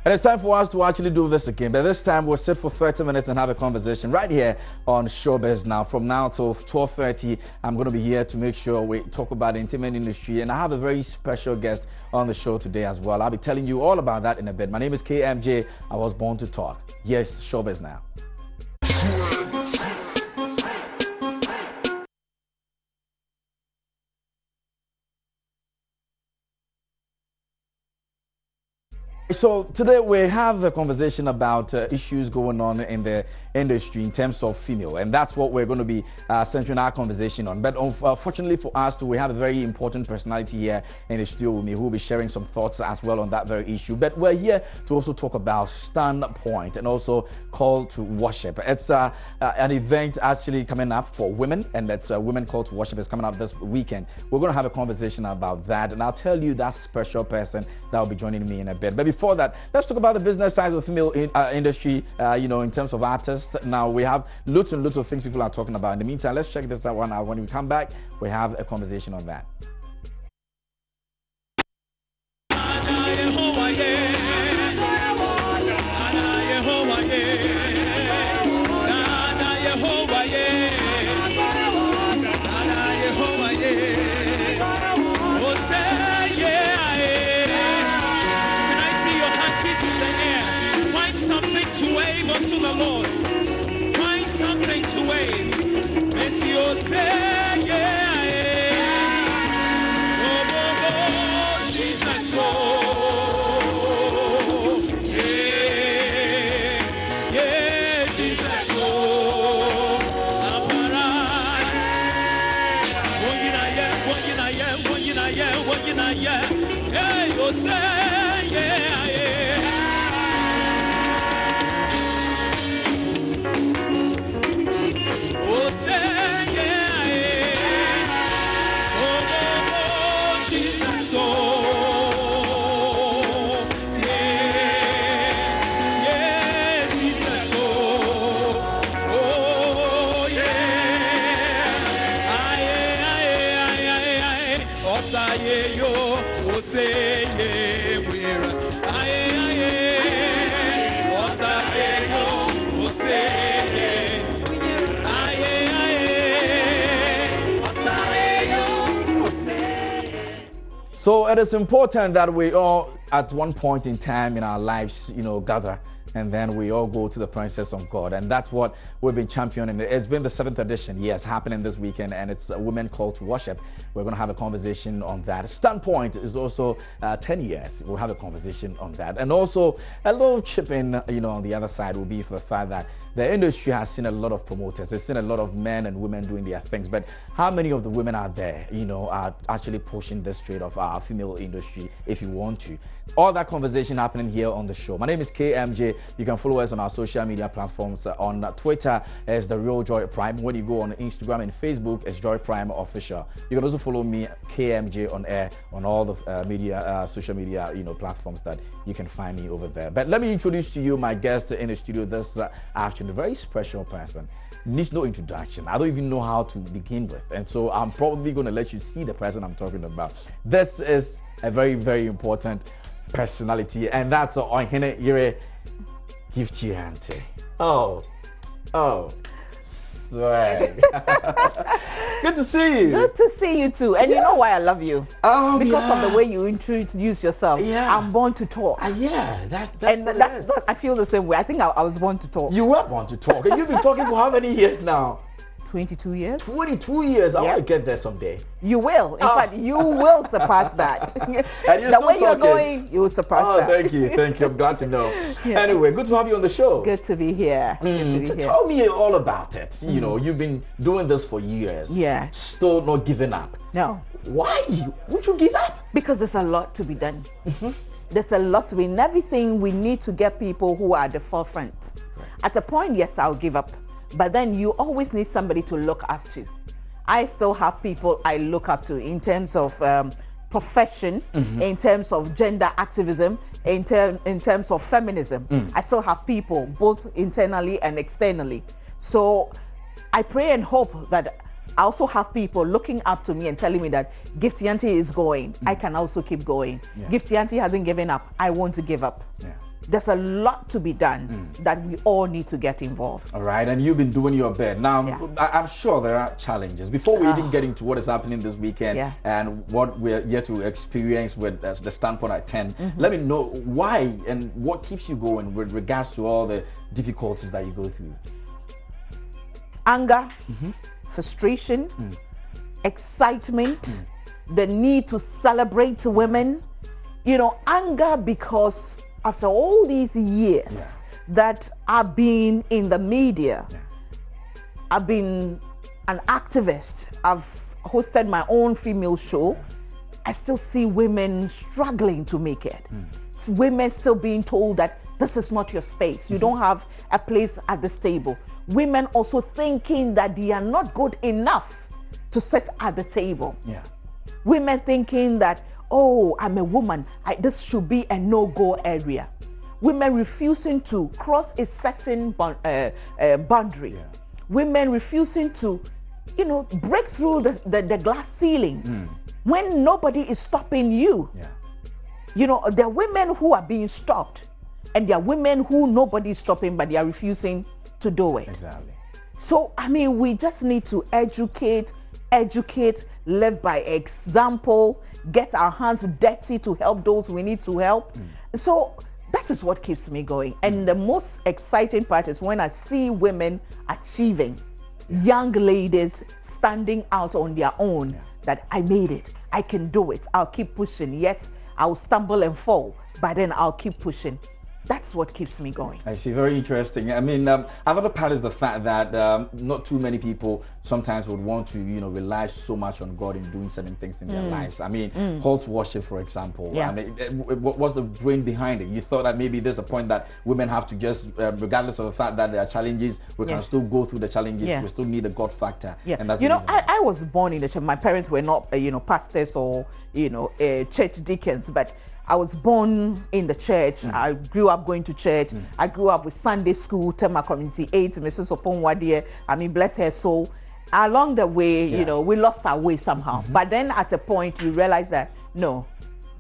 And it's time for us to actually do this again. But this time we'll sit for 30 minutes and have a conversation right here on Showbiz Now. From now till 12:30, I'm going to be here to make sure we talk about the entertainment industry. And I have a very special guest on the show today as well. I'll be telling you all about that in a bit. My name is KMJ. I was born to talk. Yes, Showbiz Now. So today we have a conversation about issues going on in the industry in terms of female, and that's what we're going to be centering our conversation on. But fortunately for us, we have a very important personality here in the studio with me who will be sharing some thoughts as well on that very issue. But we're here to also talk about Standpoint and also Call to Worship. It's an event actually coming up for women, and that's Women Call to Worship is coming up this weekend. We're going to have a conversation about that, and I'll tell you that special person that will be joining me in a bit. But before that, let's talk about the business side of the female industry, in terms of artists. Now, we have lots and lots of things people are talking about. In the meantime, let's check this one out. When we come back, we have a conversation on that. To wave unto the Lord. Find something to wave. Messiah say, yeah, yeah. Oh, oh, oh, Jesus, oh, yeah, yeah, Jesus, oh, hey, you say, yeah, yeah. So it is important that we all, at one point in time in our lives, gather, and then we all go to the presence of God. And that's what we've been championing. It's been the 7th edition, yes, happening this weekend, and it's a Women Call to Worship. We're going to have a conversation on that. Standpoint is also 10 years. We'll have a conversation on that. And also, a little chip in, on the other side will be for the fact that the industry has seen a lot of promoters. It's seen a lot of men and women doing their things. But how many of the women out there, are actually pushing this trade of our female industry, if you want to? All that conversation happening here on the show. My name is KMJ. You can follow us on our social media platforms. On Twitter, as The Real Joy Prime. When you go on Instagram and Facebook, it's Joy Prime Official. You can also follow me, KMJ on air, on all the social media, platforms that you can find me over there. But let me introduce to you my guest in the studio this afternoon. A very special person. Needs no introduction. I don't even know how to begin with. And so I'm probably going to let you see the person I'm talking about. This is a very, very important personality, and that's Ohene Yere Giftiante. Oh, swag. Good to see you. Good to see you too. And you know why I love you? Because of the way you introduce yourself. Yeah. I'm born to talk. Yeah, that's I feel the same way. I think I was born to talk. You were born to talk, and you've been talking for how many years now? 22 years. 22 years. I want to get there someday. You will. In fact, you will surpass that. The way you're going, you will surpass that. Thank you. I'm glad to know. Yeah. Anyway, good to have you on the show. Good to be here. Tell me all about it. You've been doing this for years. Yeah. Still not giving up. No. Why would you give up? Because there's a lot to be done. There's a lot to be. In everything, we need to get people who are at the forefront. Right. At a point, yes, I'll give up. But then you always need somebody to look up to. I still have people I look up to in terms of profession, in terms of gender activism, in terms of feminism. I still have people both internally and externally. So I pray and hope that I also have people looking up to me and telling me that Giftiante is going. I can also keep going. Yeah. Giftiante hasn't given up. I want to give up. Yeah. There's a lot to be done that we all need to get involved. All right, and you've been doing your bit. Now, Yeah. I'm sure there are challenges. Before we even get into what is happening this weekend and what we're yet to experience with the Standpoint at 10, let me know why and what keeps you going with regards to all the difficulties that you go through. Anger, frustration, excitement, the need to celebrate women. You know, anger because after all these years that I've been in the media, I've been an activist, I've hosted my own female show, I still see women struggling to make it. Women still being told that this is not your space. You don't have a place at this table. Women also thinking that they are not good enough to sit at the table. Women thinking that, oh, I'm a woman, this should be a no-go area. Women refusing to cross a certain boundary. Women refusing to, you know, break through the glass ceiling when nobody is stopping you. You know, there are women who are being stopped, and there are women who nobody is stopping, but they are refusing to do it. Exactly. So, I mean, we just need to educate, live by example, get our hands dirty to help those we need to help. So that is what keeps me going. And the most exciting part is when I see women achieving, young ladies standing out on their own, that I made it, I can do it, I'll keep pushing. Yes, I'll stumble and fall, but then I'll keep pushing. That's what keeps me going. I see. Very interesting. I mean, another part is the fact that not too many people sometimes would want to, you know, rely so much on God in doing certain things in their lives. I mean, call to worship, for example. I mean, what was the brain behind it? You thought that maybe there's a point that women have to just, regardless of the fact that there are challenges, we can still go through the challenges. We still need a God factor. And that's, you know, I was born in the church. My parents were not, you know, pastors or, you know, church deacons, but I was born in the church. I grew up going to church. I grew up with Sunday school, Tema Community 8, Mrs. Oponwadie. I mean, bless her soul. Along the way, you know, we lost our way somehow. But then at a point, you realize that, no,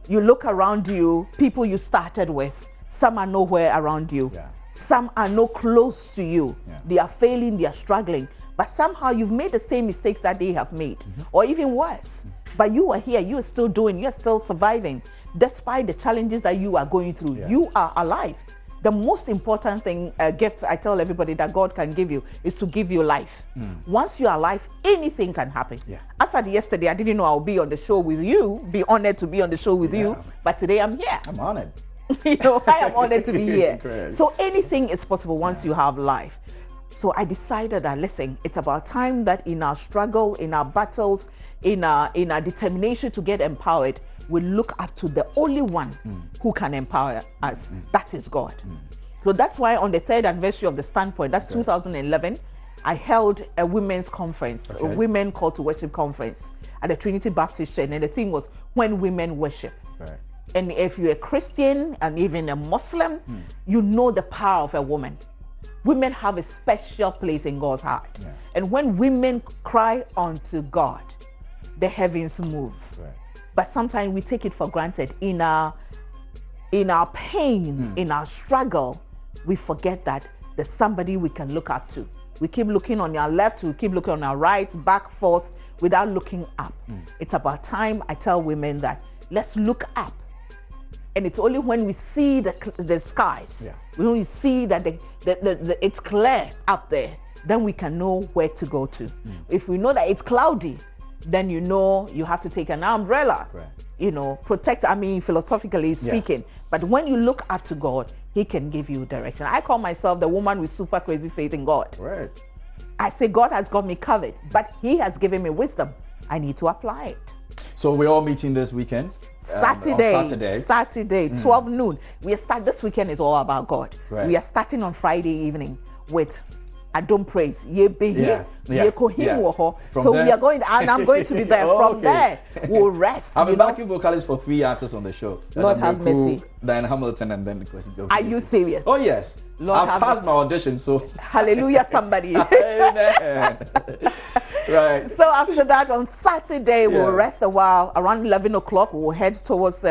you look around you, people you started with, some are nowhere around you. Some are no close to you. They are failing, they are struggling. But somehow you've made the same mistakes that they have made, or even worse. But you are here, you are still doing, you're still surviving. Despite the challenges that you are going through, you are alive. The most important thing, gift I tell everybody that God can give you is to give you life. Once you are alive, anything can happen. I said yesterday, I didn't know I'll be on the show with you, be honored to be on the show with you, but today I'm here. I'm honored. You know, I am honored to be here. So anything is possible once you have life. So I decided that, listen, it's about time that in our struggle, in our battles, in our determination to get empowered, we look up to the only one who can empower us. That is God. So that's why on the 3rd anniversary of the Standpoint, that's 2011, I held a women's conference, a women call to worship conference at the Trinity Baptist Church. And the theme was when women worship. And if you're a Christian and even a Muslim, you know the power of a woman. Women have a special place in God's heart. And when women cry unto God, the heavens move. But sometimes we take it for granted. In our pain, in our struggle, we forget that there's somebody we can look up to. We keep looking on our left, we keep looking on our right, back, forth, without looking up. It's about time I tell women that let's look up. And it's only when we see the skies, when we see that it's clear up there, then we can know where to go to. If we know that it's cloudy, then you know you have to take an umbrella, you know, protect, I mean, philosophically speaking. But when you look up to God, He can give you direction. I call myself the woman with super crazy faith in God. I say God has got me covered, but He has given me wisdom. I need to apply it. So we're all meeting this weekend? Saturday, 12 noon. This weekend is all about God. We are starting on Friday evening with I don't praise. So we are going, and I'm going to be there. From there, we'll rest. I've been backing vocalists for 3 artists on the show. Lord have mercy. Diane Hamilton and then the question. Are you serious? Oh yes. Lord I've passed my audition, so hallelujah, somebody. Amen. So after that, on Saturday, we'll rest a while. Around 11 o'clock, we'll head towards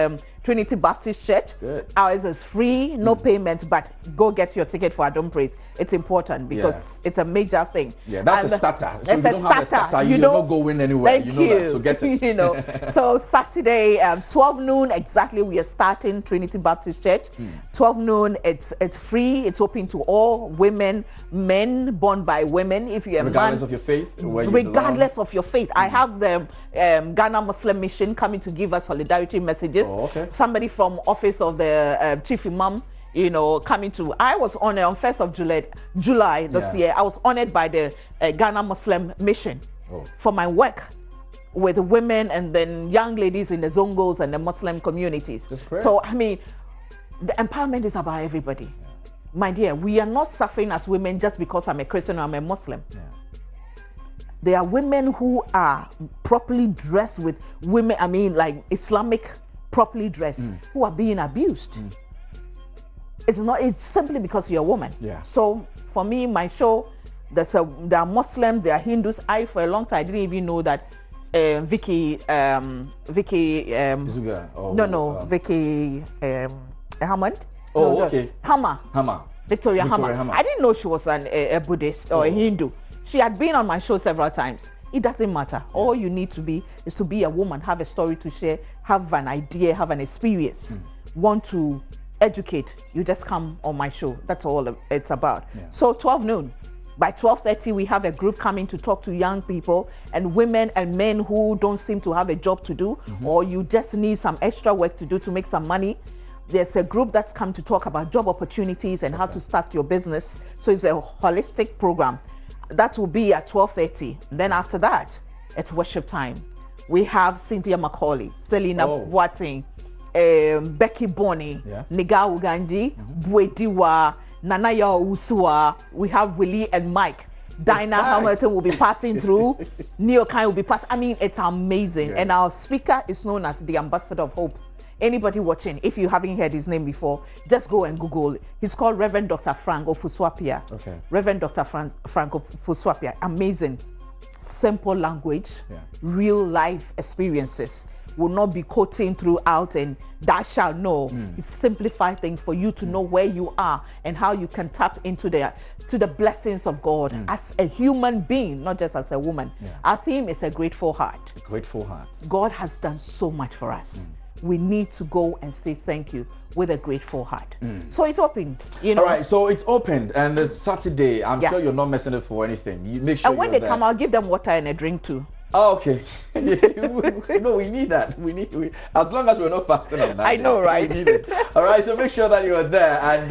Trinity Baptist Church. Good. Ours is free, no payment, but go get your ticket for Adom Praise. It's important because it's a major thing. Yeah, that's And a starter. So it's if a you don't have a starter, you know, don't go in anywhere. Thank you know that, so get it. You know, so Saturday, 12 noon exactly, we are starting Trinity Baptist Church. 12 noon, it's free. It's open to all women, men born by women. If you're Regardless a man, of your faith, where you regardless of your faith. I have the Ghana Muslim Mission coming to give us solidarity messages. Oh, okay. Somebody from office of the Chief Imam, you know, coming to. I was honored on 1st of July this year. I was honored by the Ghana Muslim Mission for my work with women and then young ladies in the Zongos and the Muslim communities. That's great. So, I mean, the empowerment is about everybody. My dear, we are not suffering as women just because I'm a Christian or I'm a Muslim. There are women who are properly dressed with women, I mean, like Islamic properly dressed, who are being abused. It's simply because you're a woman. So for me, my show, there are Muslims, there are Hindus. For a long time, I didn't even know that Vicky Zuga, Vicky Hamad. Oh, no, okay. Hammer. Victoria Hammer. I didn't know she was a Buddhist or a Hindu. She had been on my show several times. It doesn't matter. All you need to be is to be a woman, have a story to share, have an idea, have an experience, want to educate. You just come on my show. That's all it's about. So 12 noon. By 12:30, we have a group coming to talk to young people and women and men who don't seem to have a job to do, or you just need some extra work to do to make some money. There's a group that's come to talk about job opportunities and how to start your business. So it's a holistic program. That will be at 12:30. Then after that, it's worship time. We have Cynthia McCauley, Selena Boateng, Becky Bonnie, Niga Uganji, Buediwa, Nanaya Usua. We have Willie and Mike. Dinah Hamilton will be passing through. Neo Kai will be passing. I mean, it's amazing. And our speaker is known as the Ambassador of Hope. Anybody watching, if you haven't heard his name before, just go and Google. He's called Reverend Dr. Frank Ofuswapia. Reverend Dr. Frank Ofuswapia. Amazing. Simple language, real life experiences. Will not be quoting throughout and that shall know. It simplify things for you to know where you are and how you can tap into the blessings of God as a human being, not just as a woman. Our theme is a grateful heart. Grateful heart. God has done so much for us. We need to go and say thank you with a grateful heart. So it's open, you know. All right, so it's opened and it's Saturday. I'm sure you're not messing it for anything. You make sure. And when they come, I'll give them water and a drink too. Oh, okay. No, we need that. We as long as we're not fasting on that. I know, right? We need it. All right, so make sure that you are there, and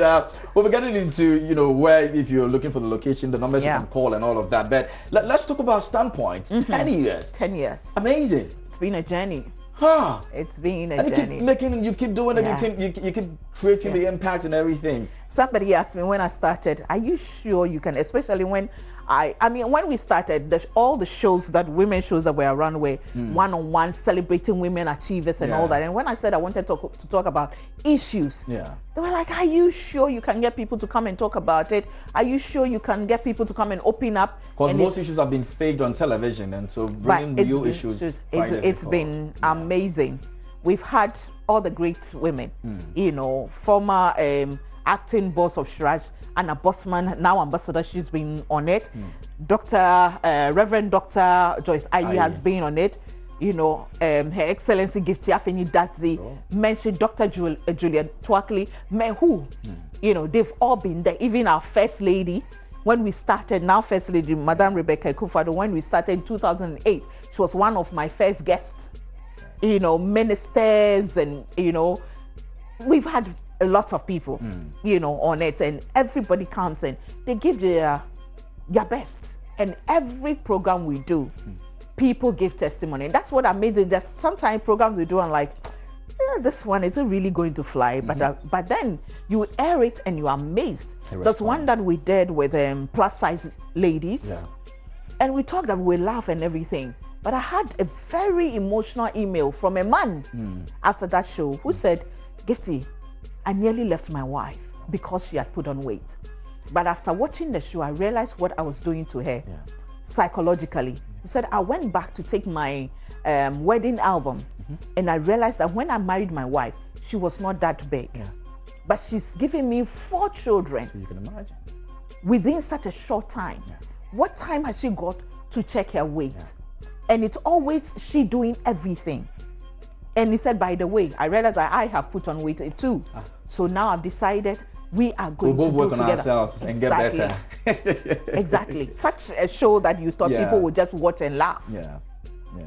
we'll be getting into where, if you're looking for the location, the numbers you can call, and all of that. But let's talk about Standpoint. 10 years. 10 years. Amazing. It's been a journey. Huh. It's been a and journey. You keep doing it. You keep creating the impact and everything. Somebody asked me when I started, are you sure you can, especially when I mean, when we started, all the shows, women shows that were around were one-on-one, celebrating women achievers and all that. And when I said I wanted to talk about issues, they were like, are you sure you can get people to come and talk about it? Are you sure you can get people to come and open up? Because most issues have been faked on television, and so bringing new issues. It's been amazing. We've had all the great women, former acting boss of Shraj, Anna Bossman, now ambassador, she's been on it. Reverend Dr. Joyce Ayi has been on it. Her Excellency Gifty Afeni Datzi, mentioned Dr. Julia Twackley, who, they've all been there. Even our First Lady, when we started, now First Lady, Madame Rebecca Kufado, when we started in 2008, she was one of my first guests. Ministers and, we've had a lot of people, on it, and everybody comes and they give their best. And every program we do, people give testimony. And that's what amazing. There's sometimes programs we do and like, this one isn't really going to fly, but then you air it and you're amazed. There's one that we did with plus size ladies, and we talked and we laugh and everything. But I had a very emotional email from a man after that show who said, Gifty, I nearly left my wife because she had put on weight. But after watching the show, I realized what I was doing to her psychologically. He said, I went back to take my wedding album, and I realized that when I married my wife, she was not that big. Yeah. But she's given me 4 children. So you can imagine. Within such a short time. Yeah. What time has she got to check her weight? And it's always she doing everything. And he said, by the way, I realized that I have put on weight too. So now I've decided we are going We'll to both do work on together. ourselves and get better. Exactly. Such a show that you thought people would just watch and laugh. Yeah.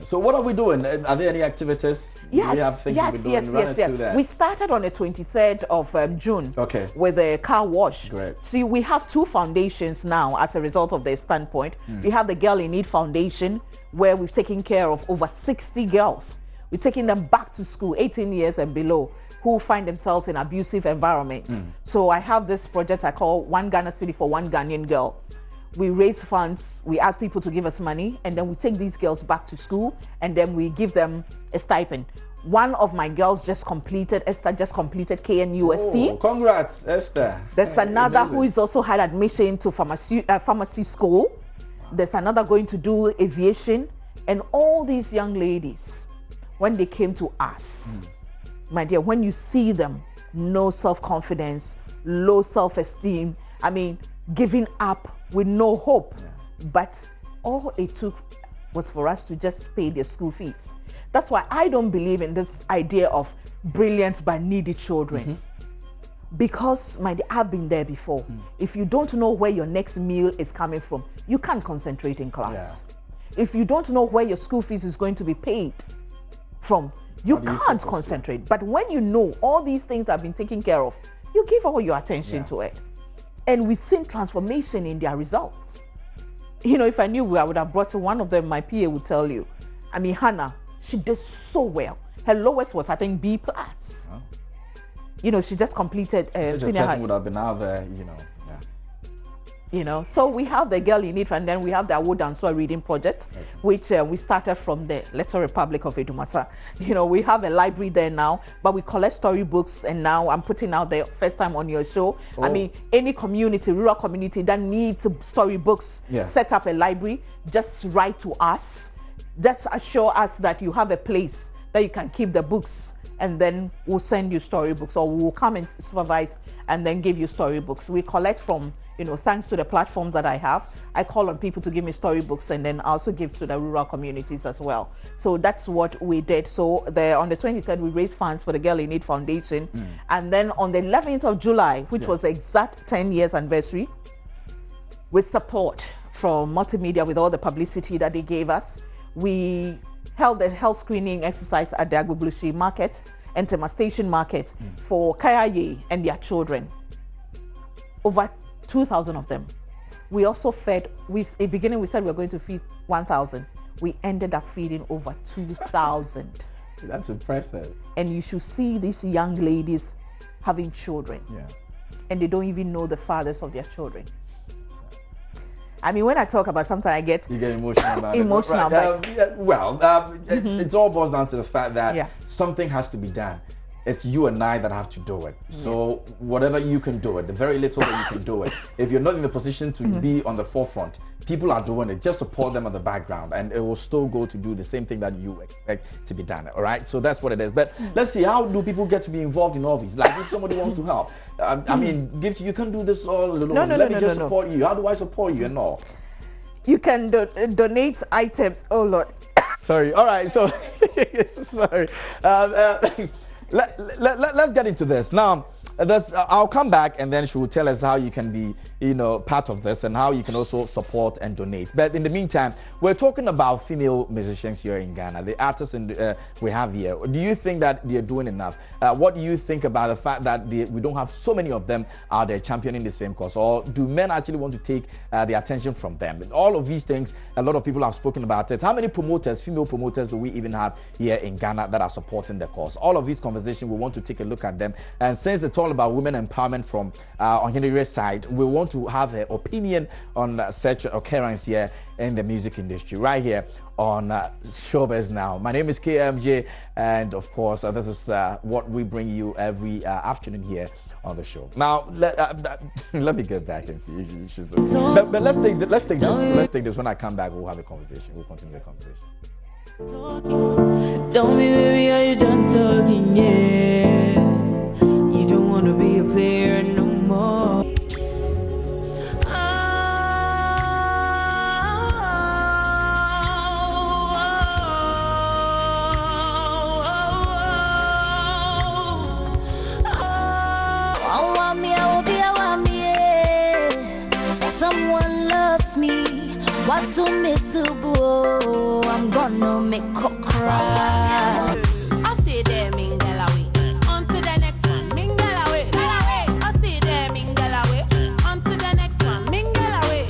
So what are we doing? Are there any activities? Yes, yes. We started on the 23rd of June with a car wash. Great. See, we have 2 foundations now as a result of their standpoint. We have the Girl in Need Foundation, where we've taken care of over 60 girls. We're taking them back to school, 18 years and below, who find themselves in abusive environment. So I have this project I call One Ghana City for One Ghanaian Girl. We raise funds, we ask people to give us money, and then we take these girls back to school, and then we give them a stipend. One of my girls Esther just completed KNUST. Oh, congrats, Esther. There's another who is also had admission to pharmacy school. There's another going to do aviation. And all these young ladies, when they came to us, my dear, when you see them, no self-confidence, low self-esteem, I mean, giving up with no hope. But all it took was for us to just pay their school fees. That's why I don't believe in this idea of brilliant but needy children. Because, my dear, I've been there before. If you don't know where your next meal is coming from, you can't concentrate in class. If you don't know where your school fees is going to be paid from, you can't concentrate. But when you know all these things have been taken care of, you give all your attention to it. And we've seen transformation in their results. You know, if I knew, I would have brought to one of them. My PA would tell you. I mean, Hannah, she did so well. Her lowest was, I think, B+. You know, she just completed senior high. Would have been out there, You know, so we have the Girl in Need, and then we have the Awo Danswa Reading Project, which we started from the Little Republic of Edumasa. You know, we have a library there now, but we collect storybooks, and now I'm putting out the first time on your show. I mean, any community, rural community that needs storybooks, set up a library, just write to us. Just assure us that you have a place that you can keep the books, and then we'll send you storybooks, or we'll come and supervise and then give you storybooks. We collect from, you know, thanks to the platforms that I have, I call on people to give me storybooks, and then I also give to the rural communities as well. So that's what we did. So on the 23rd, we raised funds for the Girl in Need Foundation. And then on the 11th of July, which was the exact 10 years anniversary, with support from multimedia, with all the publicity that they gave us, we held a health screening exercise at the Agbublushi market and Tema Station market for Kayaye and their children. Over 2,000 of them. We also fed, in the beginning we said we were going to feed 1,000. We ended up feeding over 2,000. That's impressive. And you should see these young ladies having children. And they don't even know the fathers of their children. I mean, when I talk about something, you get emotional about emotional. It it all boils down to the fact that something has to be done. It's you and I that have to do it. So whatever you can do it, the very little that you can do it. If you're not in the position to be on the forefront, people are doing it. Just support them on the background, and it will still go to do the same thing that you expect to be done. All right. So that's what it is. But let's see, how do people get to be involved in all these? Like, if somebody wants to help, I mean, you can do this all alone. Let me just support you. How do I support you and all? You can donate items. Oh Lord. Sorry. All right. So sorry. Let's get into this now. I'll come back, and then she will tell us how you can be, part of this, and how you can also support and donate. But in the meantime, we're talking about female musicians here in Ghana, the artists we have here. Do you think that they're doing enough? What do you think about the fact that we don't have so many of them out there championing the same cause? Or do men actually want to take the attention from them? All of these things, a lot of people have spoken about it. How many female promoters do we even have here in Ghana that are supporting the cause? All of these conversations, we want to take a look at them. And since it's all about women empowerment from on Henry's side, we want to have her opinion on such occurrence here in the music industry, right here on Showbiz Now. My name is KMJ, and of course, this is what we bring you every afternoon here on the show. Now, let me get back and see if she's okay. But let's take this. When I come back, we'll have a conversation. We'll continue the conversation. Tell me, baby, are you done talking? Yeah. So miserable, I'm gonna make her cry. I stay there, mingle away. On to the next one, mingle away. I stay there, mingle away. On to the next one, mingle away.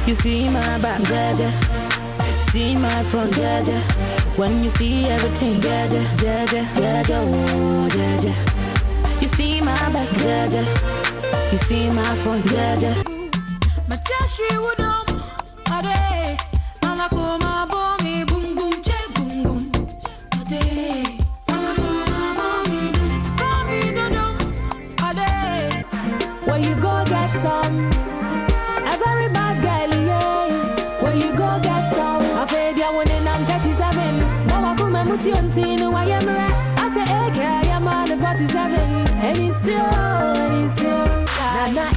You see my back, Jaja. See my front, Jaja. When you see everything, Jaja, Jaja, Jaja, oh, Jaja. You see my back, Jaja. You see my front, Jaja. Matashi wudom, ade, mama koma bomi, boom boom, che boom boom, ade, mama koma bomi, dodom, ade. Where you go get some, a very bad girl, yeah. Where you go get some, I paid ya one in I'm 37. Mama kuma muti on scene, why am I say, hey, girl, I'm on the 47. And it's so, Nana,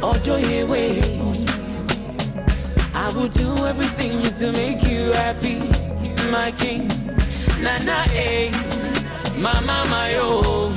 Although you wait, I will do everything just to make you happy, my king. Nana, mama, my own.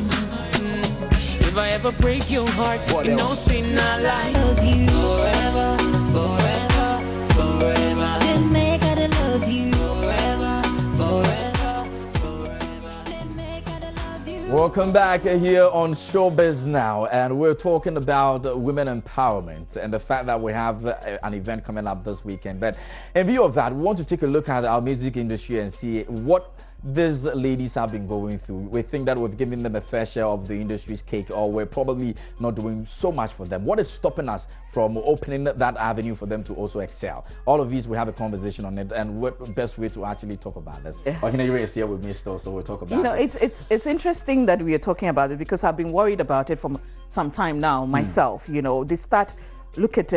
If I ever break your heart, you know, sin I lie. Love you forever, forever, forever. Then make I love you forever, forever, forever. Then make I love you. Welcome back here on Showbiz Now, and we're talking about women empowerment and the fact that we have an event coming up this weekend. But in view of that, we want to take a look at our music industry and see what these ladies have been going through. We think that we've given them a fair share of the industry's cake, or we're probably not doing so much for them. What is stopping us from opening that avenue for them to also excel? All of these, we have a conversation on it, and what best way to actually talk about this? Okinere is here with me still, so we'll talk about it. It's interesting that we are talking about it, because I've been worried about it for some time now myself. You know, they start look at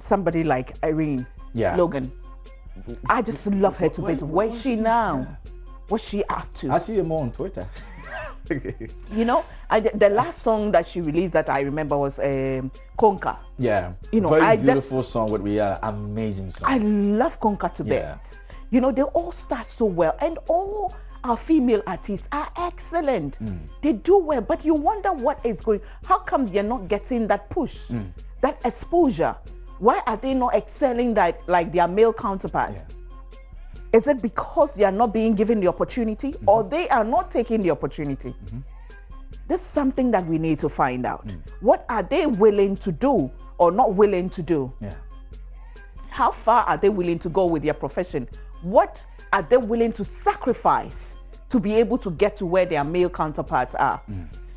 somebody like Irene Logan. I just love her to bits. Where is she now? What's she up to? I see her more on Twitter. You know, the last song that she released that I remember was Conquer. Yeah, you know, very beautiful song with amazing song. I love Conquer to bits. You know, they all start so well, and all our female artists are excellent. They do well, but you wonder what is going. How come they're not getting that push, that exposure? Why are they not excelling that like their male counterpart? Is it because they are not being given the opportunity, or they are not taking the opportunity? This is something that we need to find out. What are they willing to do or not willing to do? How far are they willing to go with their profession? What are they willing to sacrifice to be able to get to where their male counterparts are?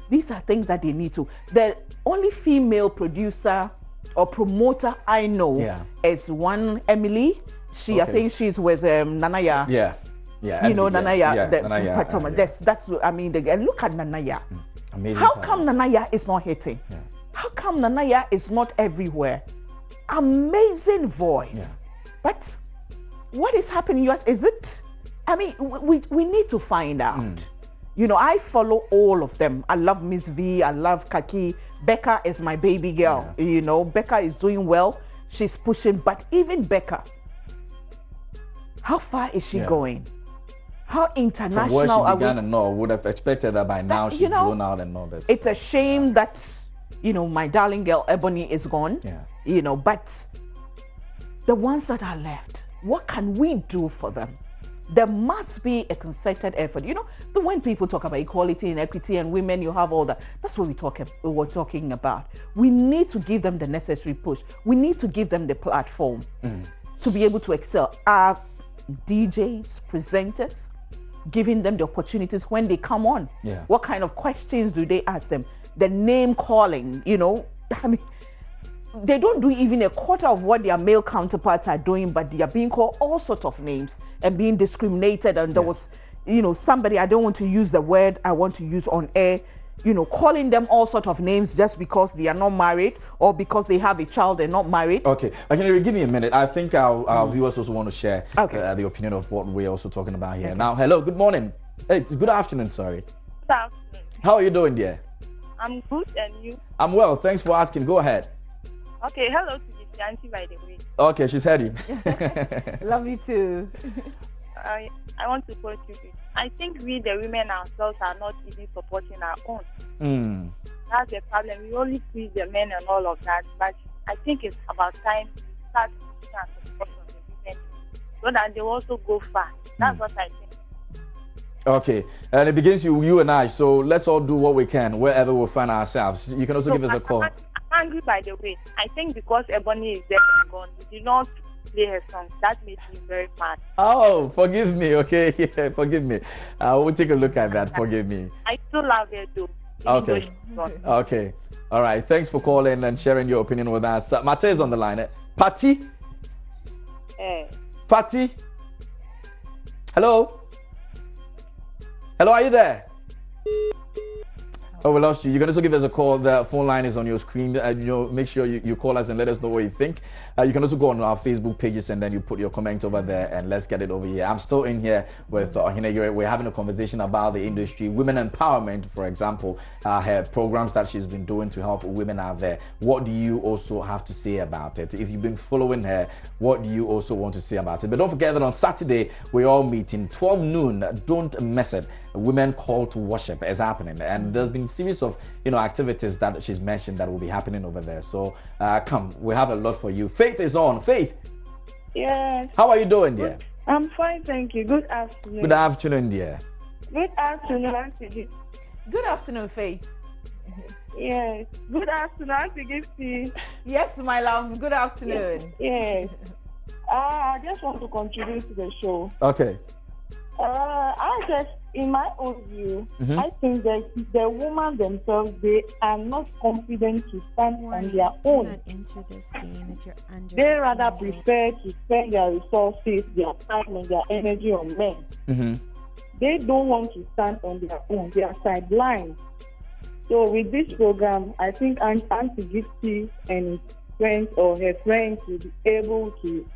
These are things that they need to. The only female producer or promoter I know is one Emily. I think she's with Nanaya. You know Nanaya. That's I mean, and look at Nanaya. How come Nanaya is not hitting? How come Nanaya is not everywhere? Amazing voice. But what is happening? Is it? I mean, we need to find out. You know, I follow all of them. I love Miss V. I love Kaki. Becca is my baby girl. You know, Becca is doing well. She's pushing. But even Becca, how far is she going? How international From where she began and all, would have expected that by now she's blown out and all that. It's a shame that, you know, my darling girl Ebony is gone. You know, but the ones that are left, what can we do for them? There must be a concerted effort. You know, when people talk about equality and equity and women, you have all that. That's what we're talking about. We need to give them the necessary push. We need to give them the platform to be able to excel. Our DJs, presenters, giving them the opportunities when they come on. What kind of questions do they ask them? The name calling, you know, I mean, they don't do even a quarter of what their male counterparts are doing, but they are being called all sorts of names and being discriminated. And there was, somebody, I don't want to use the word I want to use on air, calling them all sorts of names just because they are not married or because they have a child and not married. Okay, give me a minute. I think our viewers also want to share the opinion of what we're also talking about here. Now, hello, good morning. Hey, good afternoon, sorry. Good afternoon. How are you doing, dear? I'm good, and you? I'm well, thanks for asking. Go ahead. Okay, hello to the auntie, by the way. Okay, she's heard you. Love you too. I want to contribute. I think we, the women ourselves, are not even supporting our own. That's the problem. We only please the men and all of that. But I think it's about time to start pushing our support on the women so that they also go far. That's what I think. Okay, and it begins you and I. So let's all do what we can wherever we find ourselves. You can also give us a call. I'm angry, by the way. I think because Ebony is dead and gone, we did not play her song. That made me very mad. Oh, forgive me, okay? Yeah, forgive me. We'll take a look at that. Forgive me. I still love her though. Okay. Okay. All right. Thanks for calling and sharing your opinion with us. Mate is on the line. Patty? Patty? Hello? Hello, are you there? Oh, we lost you. You can also give us a call. The phone line is on your screen. Make sure you call us and let us know what you think. You can also go on our Facebook pages and then you put your comments over there and let's get it over here. I'm still in here with we're having a conversation about the industry, women empowerment, for example, her programs that she's been doing to help women out there. What do you also have to say about it? If you've been following her, what do you also want to say about it? But don't forget that on Saturday, we're all meeting 12 noon. Don't miss it. Women Call to Worship is happening, and there's been a series of activities that she's mentioned that will be happening over there. So come, we have a lot for you. Faith is on. Faith, Yes. how are you doing, dear? I'm fine, thank you. Good afternoon. Good afternoon, dear. Good afternoon, Auntie. Good afternoon, Faith. Yes. Good afternoon, Auntie Gifty. Yes, my love. Good afternoon. Yes. I just want to contribute to the show. Okay. I just, in my own view, I think that the women themselves, they are not confident to stand on their own. Enter this game if you're under They rather prefer to spend their resources, their time, and their energy on men. They don't want to stand on their own. They are sidelined. So with this program, I think Auntie Gifty and friends or her friends will be able to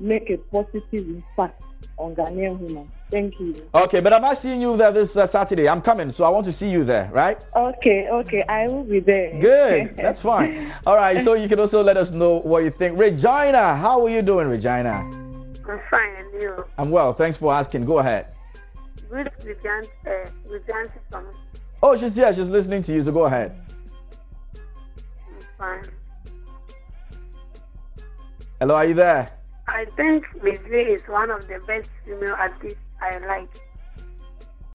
make a positive impact on Ghanaian women. Thank you. Okay, but I'm not seeing you there this Saturday. I'm coming, so I want to see you there, right? Okay, I will be there. Good, that's fine. All right, so you can also let us know what you think. Regina, how are you doing, Regina? I'm fine, and you? I'm well, thanks for asking. Go ahead. Good with Jancy from. Oh, she's here. She's listening to you, so go ahead. I'm fine. Hello, are you there? I think Miss Lee is one of the best female artists I like.